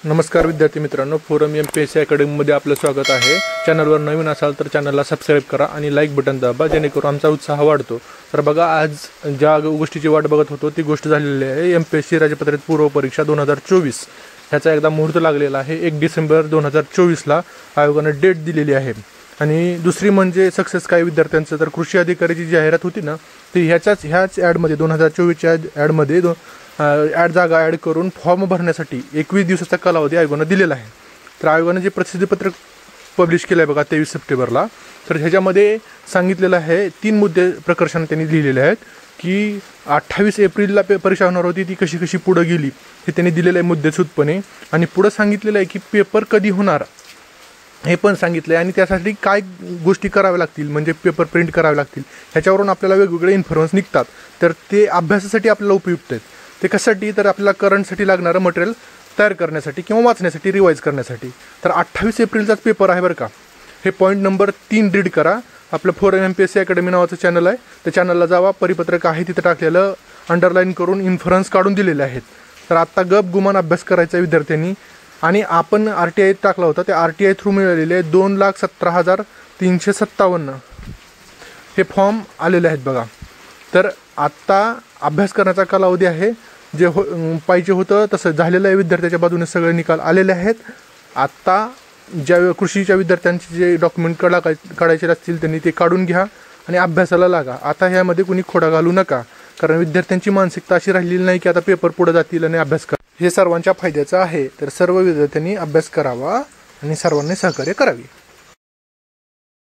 नमस्कार विद्यार्थी मित्रांनो, फोरम MPSC अकॅडमीमध्ये आपलं स्वागत आहे। चॅनलवर नवीन असाल तर चॅनलला सबस्क्राइब करा आणि लाईक बटन दाबा, जेणेकरून आमचा उत्साह वाढतो। तर बघा, आज ज्या गोष्टीची वाट बघत होतो ती गोष्ट झालेली आहे। MPSC राज्यपत्रित पूर्व परीक्षा 2024 ह्याचा एकदा मुहूर्त लागलेला आहे। 1 डिसेंबर 2024ला आयोगाने डेट दिलेली आहे। आणि दुसरी म्हणजे सक्सेस काही विद्यार्थ्यांचं तर कृषी अधिकारीची जाहिरात होती ना, ती ह्याच ॲडमध्ये 2024च्या ॲडमध्ये जागा ॲड करून फॉर्म भरण्यासाठी 21 दिवसाचा कालावधी आयोगाने दिलेला आहे। तर आयोगाने जे प्रसिद्धीपत्रक पब्लिश केलं आहे बघा 23 सप्टेंबरला, तर ह्याच्यामध्ये सांगितलेलं आहे 3 मुद्दे प्रकर्षाने त्यांनी लिहिलेले आहेत की 28 एप्रिलला परीक्षा होणार होती, ती कशी कशी पुढे गेली हे त्यांनी दिलेलं आहे मुद्देसूदपणे। आणि पुढे सांगितलेलं आहे की पेपर कधी होणार हे पण सांगितलं आहे आणि त्यासाठी काय गोष्टी कराव्या लागतील, म्हणजे पेपर प्रिंट करावे लागतील। ह्याच्यावरून आपल्याला वेगवेगळे इन्फॉर्मेशन निघतात, तर ते अभ्यासासाठी आपल्याला उपयुक्त आहेत। ते कशासाठी, तर आपल्याला करंटसाठी लागणारं मटेरियल तयार करण्यासाठी किंवा वाचण्यासाठी, रिवाईज करण्यासाठी। तर 28 एप्रिलचाच पेपर आहे बरं का। हे पॉईंट नंबर 3 रीड करा। आपलं फोरम MPSC अकॅडमी नावाचं चॅनल आहे, त्या चॅनलला जावा, परिपत्रक आहे तिथं टाकलेलं अंडरलाईन करून इन्फरन्स काढून दिलेले आहेत। तर आत्ता गप गुमान अभ्यास करायचा विद्यार्थ्यांनी। आणि आपण RTI टाकला होता, त्या RTI थ्रू मिळालेले 2,17,357 हे फॉर्म आलेले आहेत बघा। तर आत्ता अभ्यास करण्याचा कालावधी आहे, जे पाहिजे होतं तसं झालेलं आहे। विद्यार्थ्याच्या बाजूने सगळे निकाल आलेले आहेत। आत्ता ज्या कृषीच्या विद्यार्थ्यांचे जे डॉक्युमेंट काढायचे असतील त्यांनी ते काढून घ्या आणि अभ्यासाला लागा। आता ह्यामध्ये कुणी खोडा घालू नका, कारण विद्यार्थ्यांची मानसिकता अशी राहिलेली नाही की आता पेपर पुढे जातील आणि अभ्यास करा। हे सर्वांच्या फायद्याचं आहे। तर सर्व विद्यार्थ्यांनी अभ्यास करावा आणि सर्वांनी सहकार्य करावे।